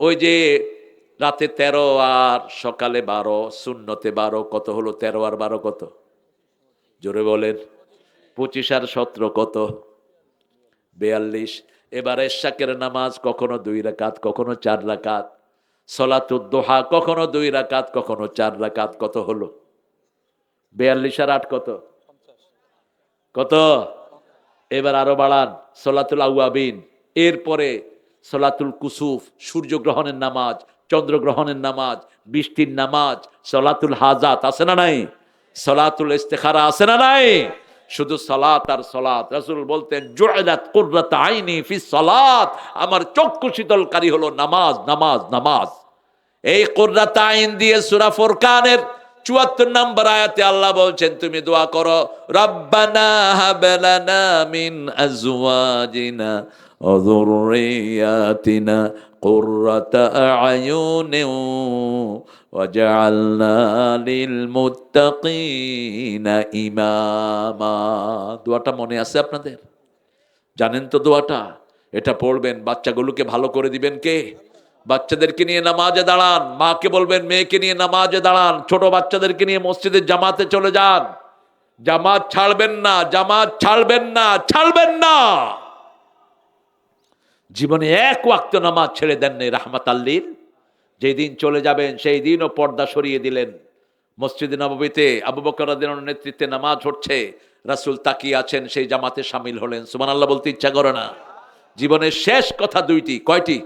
ওই যে রাতে 13 আর সকালে 12, সুন্নতে 12, কত হলো? 13 আর 12 কত? জোরে বলেন। 25 আর 17 কত? 42। এবারে শাকের নামাজ কখনো 2 রাকাত, কখনো 4 রাকাত। সলাতুদ দুহা কখনো 2 রাকাত, কখনো 4 রাকাত। কত হলো? 42 আর 8 কত? কত? এবার আরো বাড়ান। সলাতুল আওয়াবিন, এরপরে সলাতুল কুসুফ, সূর্যগ্রহণের নামাজ, চন্দ্রগ্রহণের নামাজ, বৃষ্টির নামাজ, সলাতুল হাজাত আছে না নাই? সলাতুল ইস্তিখারা আছে না নাই? শুধু সালাত আর সালাত। রাসূল বলতেন, জুইলাত কুররাতু আইনি ফিস সালাত, আমার চক্ষু শীতলকারী হলো নামাজ, নামাজ, নামাজ। এই কুররাতু আইন দিয়ে সূরা ফুরকানের 74 নম্বর আয়াতে আল্লাহ বলছেন, তুমি দোয়া করো, রব্বানা হাব লানা মিন আজওয়াজিনা ওয়া যুররিয়াতিনা কুররাতা আয়ুনিন ওয়াজআলনা লিল মুত্তাকিনা ইমামা। দোয়াটা মনে আছে আপনাদের? জানেন তো দোয়াটা? এটা পড়বেন, বাচ্চাগুলোকে ভালো করে দিবেন কে? বাচ্চাদেরকে নিয়ে নামাজে দাঁড়ান, মাকে বলবেন মেয়েকে নিয়ে নামাজে দাঁড়ান, ছোট বাচ্চাদেরকে নিয়ে মসজিদের জামাতে চলে যান। জামাত ছাড়বেন না, জামাত ছাড়বেন না, ছাড়বেন না। জীবনে 1 ওয়াক্ত নামাজ ছেড়ে দেননি রাহমাতাল লিল। যেদিন চলে যাবেন সেই দিনও পর্দা সরিয়ে দিলেন। মসজিদে নববীতে আবু বকর রাদিয়াল্লাহু আনহুর নেতৃত্বে নামাজ হচ্ছে, রাসূল তাকিয়ে আছেন, সেই জামাতে শামিল হলেন। সুবহানাল্লাহ বলতে ইচ্ছা করে না? জীবনের শেষ কথা 2টি। কয়টি?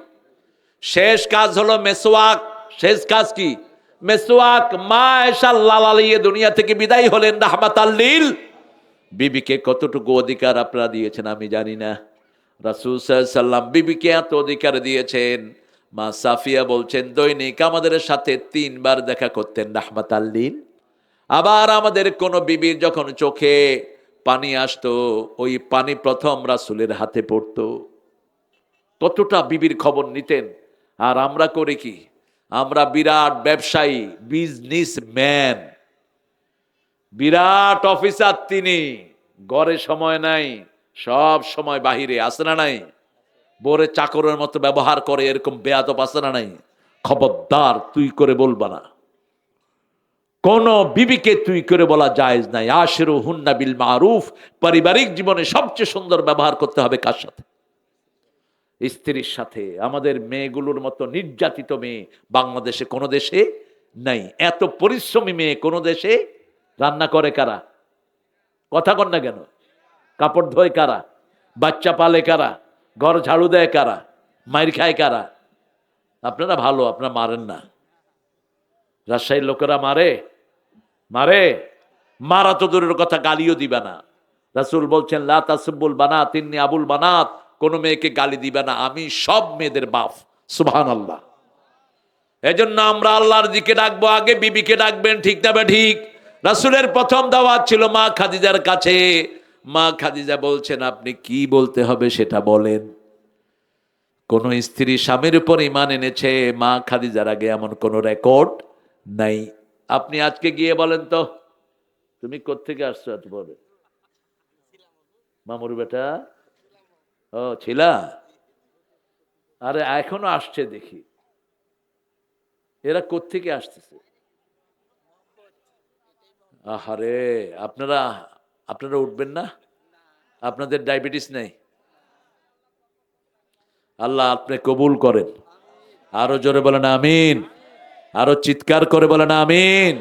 শেষ কাজ হলো মেসওয়াক। শেষ কাজ কি? মেসওয়াক। মা আয়েশা লালালিয়ে দুনিয়া থেকে বিদায় হলেন রাহমাতাল লিল। বিবিকে কতটুকু অধিকার আপনারা দিয়েছেন আমি জানি না। রাসূল সাল্লাল্লাহু আলাইহি সাল্লাম বিবিকে এত অধিকার দিয়েছেন, মা সাফিয়া বলছেন দৈনিক আমাদের সাথে 3 বার দেখা করতেন রাহমাতাল লিল। আবার আমাদের কোন বিবির যখন চোখে পানি আসতো, ওই পানি প্রথম রাসূলের হাতে পড়তো। কতটা বিবির খবর নিতেন। আর আমরা করি কি? আমরা বিরাট ব্যবসায়ী, বিজনেসম্যান, বিরাট অফিসার। তিনি ঘরে সময় নাই, সব সময় বাহিরে। আছে না নাই? বোরে চাকরের মতো ব্যবহার করে, এরকম বেয়াদব আছে না নাই? খবরদার, তুই করে বলবা না। কোন বিবিকে তুই করে বলা জায়েজ নাই। আশিরু হুন্না বিল মারুফ। পারিবারিক জীবনে সবচেয়ে সুন্দর ব্যবহার করতে হবে কার সাথে? স্ত্রীর সাথে। আমাদের মেয়েগুলোর মতো নির্যাতিত মেয়ে বাংলাদেশে কোনো দেশে নাই। এত পরিশ্রমী মেয়ে কোনো দেশে। রান্না করে কারা? কথা কন না কেন? কাপড় ধোয় কারা? বাচ্চা পালে কারা? ঘর ঝাড়ু দেয় কারা? মাইর খায় কারা? আপনারা ভালো, আপনারা মারেন না। রাজশাহীর লোকেরা মারে? মারে? মারা তো দূরের কথা, গালিও দিবে না। রাসূল বলছেন, লা তাসুবুল বানাত ইন্নী আবুল বানাত। কোন মেয়েকে গালি দিবে না, আমি সব মেয়েদের বাপ। সুবহানাল্লাহ। এজন্য আমরা আল্লাহর দিকে ডাকবো, আগে বিবিকে ডাকবেন। ঠিক না বে ঠিক? রাসূলের প্রথম দাওয়াত ছিল মা খাদিজার কাছে। মা খাদিজা বলছেন, আপনি কি বলতে হবে সেটা বলেন। কোন স্ত্রী স্বামীর উপর ঈমান এনেছে মা খাদিজার আগে, এমন কোন রেকর্ড নাই। আপনি আজকে গিয়ে বলেন তো, তুমি কোত্থেকে আসছো এত বড়? মামুর বেটা? ও ছিলা? আরে এখনো আসছে দেখি। এরা কোত্থেকে আসতেছে? আহারে, আপনারা আপনারা উঠবেন না? আপনাদের ডায়াবেটিস নেই? আল্লাহ আপনি কবুল করেন। আরো জোরে বলেন আমিন। আরো চিৎকার করে বলেন আমিন।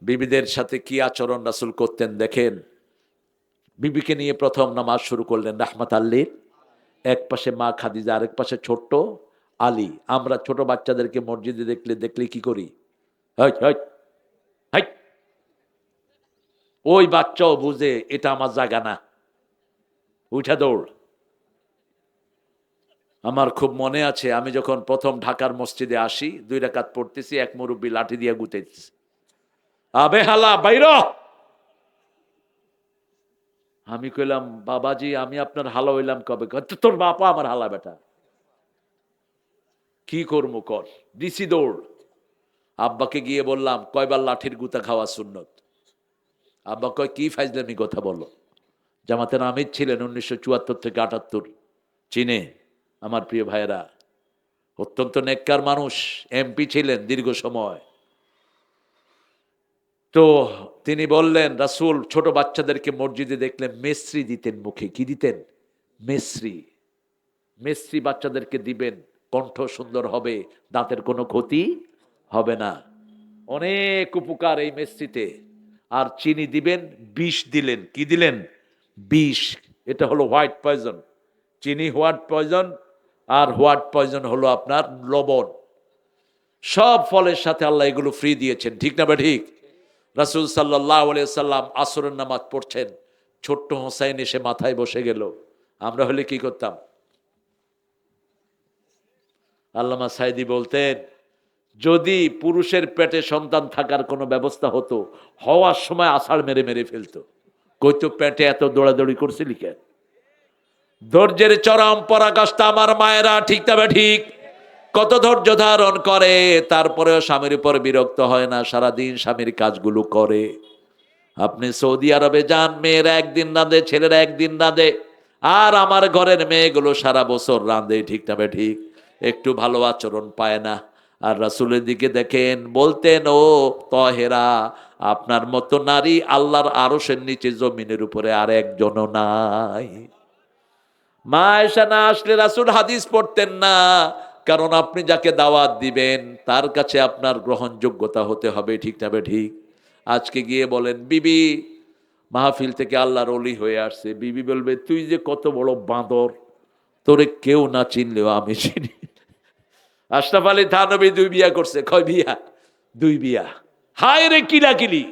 বিবিদের সাথে কি আচরণ রাসূল করতেন দেখেন। বিবিকে নিয়ে প্রথম নামাজ শুরু করলেন রাহমাত আল্লিল। এক পাশে মা খাদিজা, আরেক পাশে ছোট্ট আলী। আমরা ছোট বাচ্চাদেরকে মসজিদে দেখলে কি করি? Height height height. ওই বাচ্চাও বুঝে এটা আমার জায়গা না, উঠা দৌড়। আমার খুব মনে আছে, আমি যখন প্রথম ঢাকার মসজিদে আসি, 2 রাকাত পড়তেছি, এক মুরব্বী লাঠি দিয়ে গুতাইতেছে, আবে হালা বাইর। আমি কইলাম, বাবাজি আমি আপনার হালা হইলাম কবে? তোর বাপা আমার হালা বেটা। কি করবো কর, দিছি দৌড়। আব্বাকে গিয়ে বললাম, কয়বার লাঠির গুতা খাওয়া সুন্নত? আব্বা কয়, কি ফাইজলামি কথা বলো। জামাতের আমির ছিলেন 1974 থেকে 78, চিনে আমার প্রিয় ভাইয়েরা। অত্যন্ত নেককার মানুষ, এমপি ছিলেন দীর্ঘ সময়। তো তিনি বললেন, রাসূল ছোট বাচ্চাদেরকে মসজিদে দেখলে মেসরি দিতেন মুখে। কি দিতেন? মেসরি। মেসরি বাচ্চাদেরকে দিবেন, কণ্ঠ সুন্দর হবে, দাঁতের কোনো ক্ষতি হবে না। অনেক উপকার এই মেসরিতে। আর চিনি দিবেন, বিষ দিলেন। কি দিলেন? বিষ। এটা হলো হোয়াইট পয়জন। চিনি হোয়াইট পয়জন, আর হোয়াইট পয়জন হলো আপনার লবণ। সব ফলের সাথে আল্লাহ এগুলো ফ্রি দিয়েছেন। ঠিক না বা ঠিক? রাসূল সাল্লাল্লাহু আলাইহি সাল্লাম আসরের নামাজ পড়ছেন, ছোট্ট হোসাইন এসে মাথায় বসে গেল। আমরা হলে কি করতাম? আল্লামা সাইদি বলতেন, যদি পুরুষের পেটে সন্তান থাকার কোনো ব্যবস্থা হতো, হওয়ার সময় আষাঢ় মেরে মেরে ফেলতো। কইতো, পেটে এত দৌড়াদৌড়ি করছিলি কেন? ধৈর্যের চরম পরাকাষ্ঠা আমার মায়েরা। ঠিক তবে ঠিক? কত ধৈর্য ধারণ করে, তারপরেও স্বামীর উপর বিরক্ত হয় না, সারাদিন স্বামীর কাজগুলো করে। আপনি সৌদি আরবে যান, মেয়েরা একদিন রাঁধে, ছেলেরা একদিন রাঁধে, আর আমার ঘরের মেয়েগুলো সারা বছর রাঁধে। ঠিক তবে ঠিক? একটু ভালো আচরণ পায় না। আর রাসূলের দিকে দেখেন, বলতেন, ও তহেরা, আপনার মতো নারী আল্লাহর আরশের নিচে জমিনের উপরে আর একজনও নাই। মা আয়েশা না আসলে রাসূল হাদিস পড়তেন না। কারণ আপনি যাকে দাওয়াত দিবেন তার কাছে আপনার গ্রহণযোগ্যতা হতে হবে। ঠিক না ঠিক? আজকে গিয়ে বলেন, বিবি মাহফিল থেকে আল্লাহর ওলি হয়ে আসছে, বিবি বলবে, তুই যে কত বড় বাঁদর, তোরে কেউ না চিনলেও আমি চিনি। আশরাফ আলী থানবী 2 বিয়া করছে। কয় বিয়া? 2 বিয়া। হায় রে কিলাকিলি।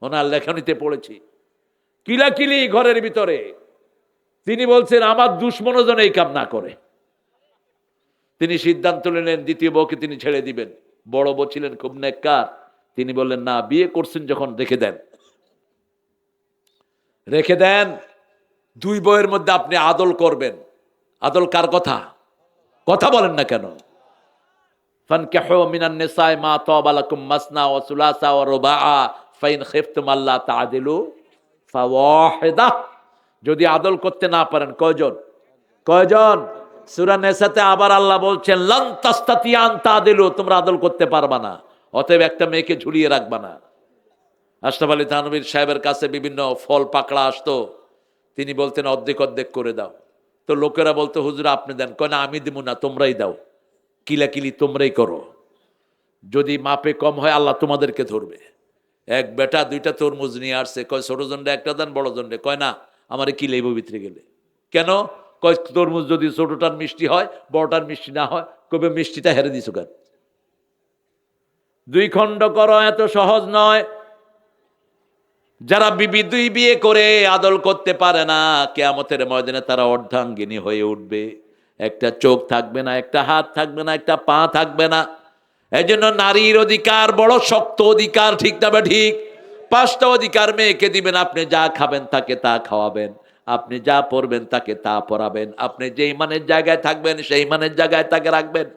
ওনার লেখনীতে পড়েছি, কিলাকিলি ঘরের ভিতরে। তিনি বলছেন, আমার দুশ্মনও যেন এই কাম না করে। তিনি সিদ্ধান্ত নিলেন দ্বিতীয় বউকে তিনি ছেড়ে দিবেন। বড় বউ ছিলেন খুব নেককার। তিনি বললেন, না, বিয়ে করছেন যখন রেখে দেন, রেখে দেন। 2 বউয়ের মধ্যে আপনি আদল করবেন। আদল কার কথা? কথা বলেন না কেন? ফানকিহু মিনান নিসাই মা তাবা লাকুম মাসনা ওয়া সুলাসা ওয়া রুবাআ ফাইন খিফতুম আল্লা তাআদিলু ফাওয়াহিদা। যদি আদল করতে না পারেন, কয়জন? কয়জন? সূরা নিসাতে আবার আল্লাহ বলছেন লান তাস্তাতিয়ান তাআদিলু, তোমরা আদল করতে পারবা না, অতএব একটা মেয়েকে ঝুলিয়ে রাখবা না। আশরাফ আলী থানভীর সাহেবের কাছে বিভিন্ন ফল পাকড়া আসতো, তিনি বলতেন অর্ধেক অর্ধেক করে দাও। তো লোকেরা বলতো হুজুর আপনি দেন, কয় না আমি দিব না, তোমরাই দাও, কিলাকিলি তোমরাই করো, যদি মাপে কম হয় আল্লাহ তোমাদেরকে ধরবে। এক বেটা দুইটা তরমুজ নিয়ে আসছে, কয় ছোট জন্ডে একটা দেন, বড় জন্ডে। কয় না আমারে কিলাইব ভিতরে গেলে। কেন? কয় তরমুজ যদি ছোটটার মিষ্টি হয়, বড়টার মিষ্টি না হয়, কবে মিষ্টিটা হেরে দিছো কেন? দুই খণ্ড করো, এত সহজ নয়। যারা বিবি দুই বিয়ে করে আদল করতে পারে না, কিয়ামতের ময়দানে তারা অর্ধাঙ্গিনী হয়ে উঠবে। একটা চোখ থাকবে না, একটা হাত থাকবে না, একটা পা থাকবে না। এই জন্য নারীর অধিকার বড় শক্ত অধিকার, ঠিক না? ঠিক। 5টা অধিকার মেয়েকে দিবেন। আপনি যা খাবেন তাকে তা খাওয়াবেন, আপনি যা পড়বেন তাকে তা পড়াবেন, আপনি যেই মানের জায়গায় থাকবেন সেই মানের জায়গায় তাকে রাখবেন।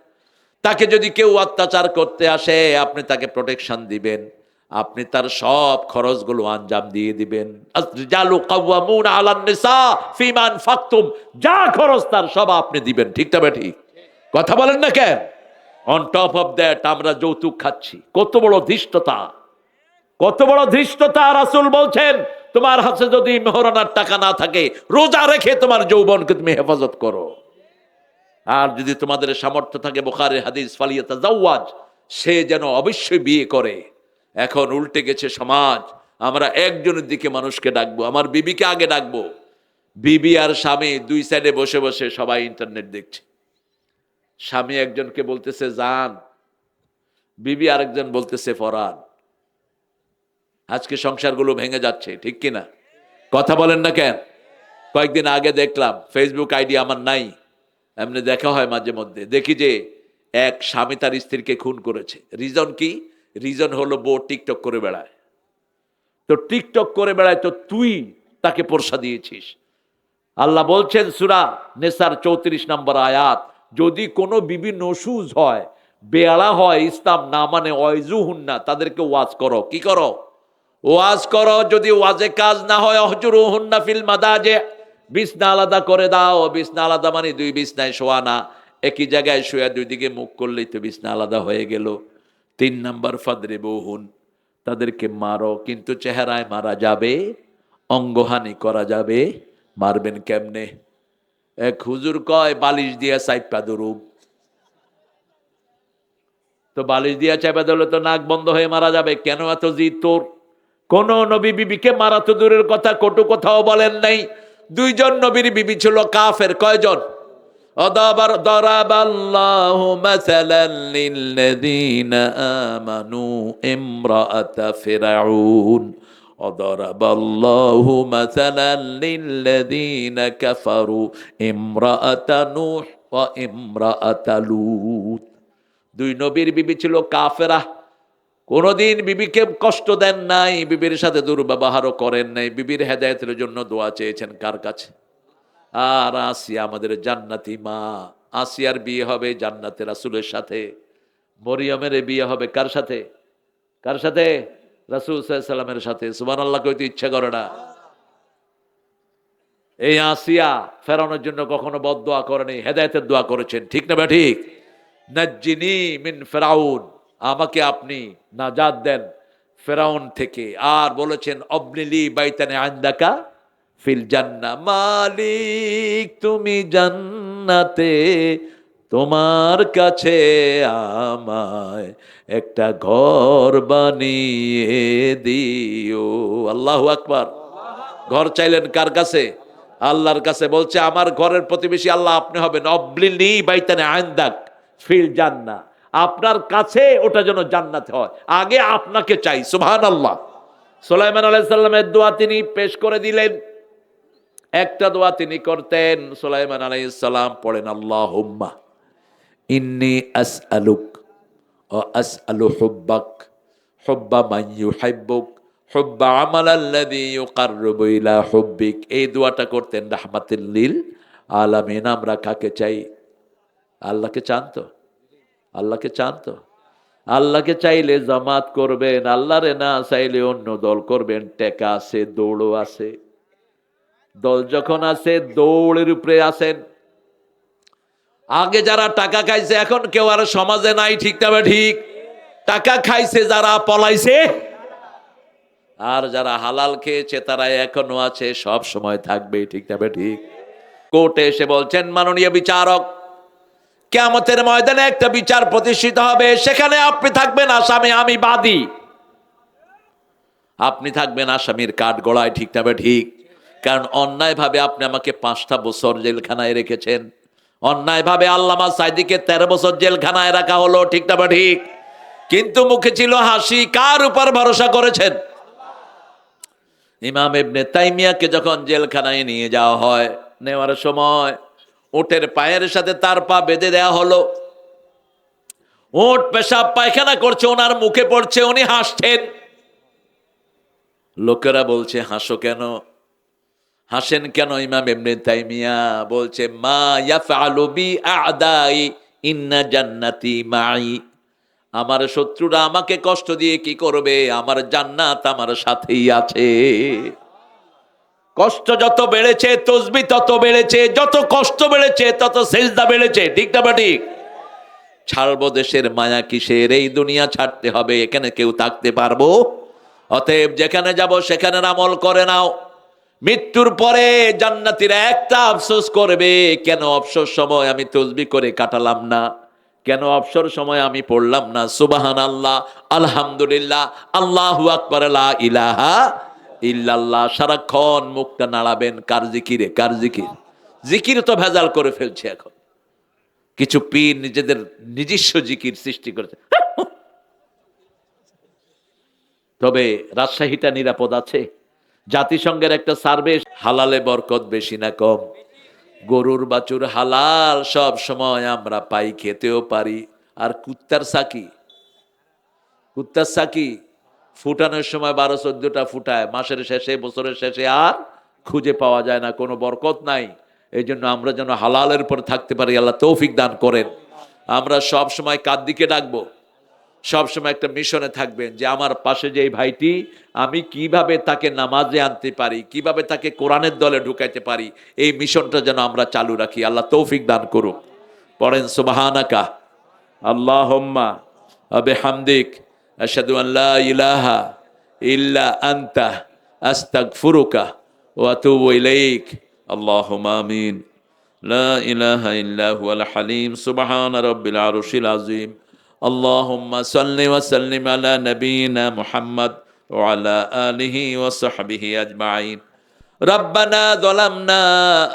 তাকে যদি কেউ অত্যাচার করতে আসে আপনি তাকে প্রোটেকশন দিবেন, আপনি তার সব খরচগুলো আঞ্জাম দিয়ে দিবেন। আল-রিজালু কাওয়ামুনা আলান নিসা ফিমা আনফাকতুম, যা খরচ তার সব আপনি দিবেন, ঠিক না? ঠিক। কথা বলেন না কেন? অন টপ অফ দ্যাট আমরা যৌতুক খাচ্ছি। কত বড় ধৃষ্টতা, কত বড় ধৃষ্টতা! রাসূল বলছেন তোমার হাতে যদি মেহরানার টাকা না থাকে, রোজা রেখে তোমার যৌবনকে তুমি হেফাজত করো। আর যদি তোমাদের সামর্থ্য থাকে, বুখারীর হাদিস, ফালিয়াতাজাওয়াজ, সে যেন অবশ্যই বিয়ে করে। এখন উল্টে গেছে সমাজ, আমরা একজনের দিকে মানুষকে ডাকবো, আমার বিবিকে আগে ডাকবো। বিবি আর স্বামী দুই সাইডে বসে বসে সবাই ইন্টারনেট দেখছে। স্বামী একজনকে বলতেছে জান, বিবি আরেকজন বলতেছে ফরান। আজকে সংসারগুলো ভেঙে যাচ্ছে, ঠিক কিনা? কথা বলেন না কেন? কয়েকদিন আগে দেখলাম, ফেসবুক আইডি আমার নাই, এমনি দেখা হয় মাঝে মধ্যে, দেখি যে এক স্বামী তার স্ত্রীকে খুন করেছে। রিজন কি? রিজন হলো বউ টিকটক করে বেড়ায়। তো টিকটক করে বেড়ায়, তো তুই তাকে পরশা দিয়েছিস। আল্লাহ বলছেন সূরা নিসার 34 নম্বর আয়াত, যদি কোনো বিবি নশুজ হয়, বেয়ালা হয়, ইসলাম না মানে, ওয়াইজুহুন্না, তাদেরকে ওয়াজ করো। কি করো? ওয়াজ করো। যদি ওয়াজে কাজ না হয়, অহজুরুহুন্না ফিল মাদাজে, বিছনা আলাদা করে দাও। বিছনা আলাদা মানে দুই বিছনায় শোয়া না, একই জায়গায় শুয়ে দুই দিকে মুখ করলেই তো বিছনা আলাদা হয়ে গেল। 3 নাম্বার ফাদরিবুহুন, তাদেরকে মারো, কিন্তু চেহারায় মারা যাবে, অঙ্গহানি করা যাবে। মারবেন কেমনে? এক হুজুর কয় বালিশ দিয়া চাইপা দরুম। তো বালিশ দিয়া চাইপা ধরলে তো নাক বন্ধ হয়ে মারা যাবে। কেন এত জিদ তোর? কোন নবী বিবিকে মারা তো দূরের কথা, কটু কথাও বলেন নাই। 2 জন নবীর বিবি ছিল কাফের। কয়জন? দরাবাল্লাহু মাসালান লিল্লাযীনা আমানু ইমরাআতা ফিরআউন ওয়াদরাবাল্লাহু মাসালান লিল্লাযীনা কাফারু ইমরাআতা নূহ ওয়া ইমরাআতা লূত। 2 নবীর বিবি ছিল কাফেরা। কোনদিন বিবিকে কষ্ট দেন নাই, বিবির সাথে দুর্ব্যবহারও করেন নাই, বিবির হেদায়েতের জন্য দোয়া চেয়েছেন কার কাছে? আর আসিয়া আমাদের জান্নাতি মা, আসিয়ার বিয়ে হবে জান্নাতের রাসূলের সাথে। মরিয়মের বিয়ে হবে কার সাথে? কার সাথে? রাসূল সাল্লাল্লাহু আলাইহি ওয়াসাল্লামের সাথে। সুবহানাল্লাহ কইতে ইচ্ছা করে না? এই আসিয়া ফেরাউনের জন্য কখনো বদদোয়া করেনি, হেদায়েতের দোয়া করেছেন, ঠিক না? ঠিক। নাজ্জিনি মিন ফিরাউন, আমাকে আপনি নাজাত দেন ফেরাউন থেকে। আর বলেছেন অবনিলি বাইতানে আনদাকা ফিল জান্নাহ, মালিক তুমি জান্নাতে তোমার কাছে আমায় একটা ঘর বানিয়ে দিও। আল্লাহু আকবার। ঘর চাইলেন কার কাছে? আল্লাহর কাছে। বলছে আমার ঘরের প্রতিবেশী আল্লাহ আপনি হবেন। অবলিনি বাইতানে আনদাক ফিল জান্নাহ, আপনার কাছে ওটা যেন জান্নাতে হয়, আগে আপনাকে চাই। সুবহানাল্লাহ। সুলাইমান আলাইহিস সালামের দোয়া তিনি পেশ করে দিলেন। একটা দোয়া তিনি করতেন, সুলাইমান আলাইহিস সালাম পড়েন আল্লাহুম্মা ইন্নী আসআলুক ওয়া আসআলু হুব্বাক হুব্বা মান ইউহিব্বুক হুব্বা আমালাল্লাযী ইউকাররিবু ইলা হুব্বিক। এই দোয়াটা করতেন রাহমাতুল লিল আলামিন। আমরা কাকে চাই? আল্লাহকে চান তো? আল্লাহকে চান তো? আল্লাহকে চাইলে জামাত করবেন, আল্লাহরে না চাইলে অন্য দল করবেন। টেকা আছে, দৌড়ও আছে। দল যখন আছে, দৌড়ের উপরে আছেন। আগে যারা টাকা খাইছে এখন কেউ আর সমাজে নাই, ঠিক তবে ঠিক। টাকা খাইছে যারা, পলাইছে। আর যারা হালাল খেয়েছে তারা এখনো আছে, সব সময় থাকবে, ঠিক তবে ঠিক। কোর্টে এসে বলছেন, মাননীয় বিচারক, কিয়ামতের ময়দানে একটা বিচার প্রতিষ্ঠিত হবে, সেখানে আপনি থাকবেন আসামি, আমি বাদী। আপনি থাকবেন আসামির কাঠ গড়ায়, ঠিক তবে ঠিক। কারণ অন্যায়ভাবে আপনি আমাকে 5টা বছর জেলখানায় রেখেছেন। অন্যায়ভাবে আল্লামা সাইদিকে 13 বছর জেলখানায় রাখা হলো, ঠিক তবে ঠিক। কিন্তু মুখে ছিল হাসি। কার উপর ভরসা করেছেন? ইমাম ইবনে তাইমিয়াকে যখন জেলখানায় নিয়ে যাওয়া হয়, নেওয়ার সময় উটের পায়ের সাথে তার পা বেঁধে দেওয়া হলো। উট পেশাব পায়খানা করছে, ওনার মুখে পড়ছে, উনি হাসছেন। লোকেরা বলছে, হাসো কেন, হাসেন কেন? ইমাম ইবনে তাইমিয়া বলছে, মা ইয়াফআলু বি আ'দাই ইন্না জান্নাতি মাই। আমার শত্রুরা আমাকে কষ্ট দিয়ে কি করবে? আমার জান্নাত আমার সাথেই আছে। কষ্ট যত বেড়েছে, তসবিহ তত বেড়েছে। যত কষ্ট বেড়েছে, তত সেজদা বেড়েছে, ঠিক না ঠিক? ছাড়বো দেশের মায়া কিসের? এই দুনিয়া ছাড়তে হবে, এখানে কেউ থাকতে পারবো? অতএব যেখানে যাব সেখানে আমল করে নাও। মৃত্যুর পরে জান্নাতীরা একটা আফসোস করবে, কেন অবসর সময় আমি তসবিহ করে কাটালাম না? কেন অবসর সময় আমি পড়লাম না সুবহানাল্লাহ, আলহামদুলিল্লাহ, আল্লাহু আকবার, লা ইলাহা ইল্লাল্লাহ? সারাক্ষণ মুখটা নাড়াবেন কার জিকিরে? কার জিকির? জিকির তো ভেজাল করে ফেলছে এখন। কিছু পীর নিজেদের নিজস্ব জিকির সৃষ্টি করেছে। তবে রাজশাহীটা নিরাপদ আছে? জাতিসংঘের একটা সার্ভে, হালালে বরকত বেশি না কম? গরুর বাছুর হালাল সব সময় আমরা পাই, খেতেও পারি। আর কুত্তার সাকি, কুত্তার সাকি ফুটানোর সময় 12-14টা ফুটায়, মাসের শেষে, বছরের শেষে আর খুঁজে পাওয়া যায় না, কোনো বরকত নাই। এই জন্য আমরা যেন হালালের উপর থাকতে পারি, আল্লাহ তৌফিক দান করেন। আমরা সব সময় কার দিকে ডাকবো? সবসময় একটা মিশনে থাকবেন যে আমার পাশে যে ভাইটি, আমি কিভাবে তাকে নামাজে আনতে পারি, কিভাবে তাকে কোরআনের দলে ঢুকাইতে পারি, এই মিশনটা যেন আমরা চালু রাখি। আল্লাহ তৌফিক দান করুক। পড়েন সুবহানাকা আল্লাহুম্মা ওয়া বিহামদিক আশহাদু আন লা ইলাহা ইল্লা আনতা আস্তাগফিরুকা ওয়া আতুবু ইলাইক। আল্লাহুম্মা আমিন। লা ইলাহা ইল্লা হুয়াল হালিম সুবহানা রাব্বিল আরশিল আযীম। اللهم صل وسلم على نبينا محمد وعلى آله وصحبه أجمعين. ربنا ظلمنا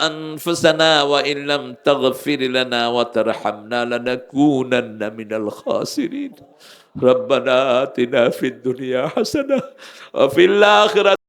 أنفسنا وإن لم تغفر لنا وترحمنا لنكونن من الخاسرين. ربنا آتنا في الدنيا حسنة وفي الآخرة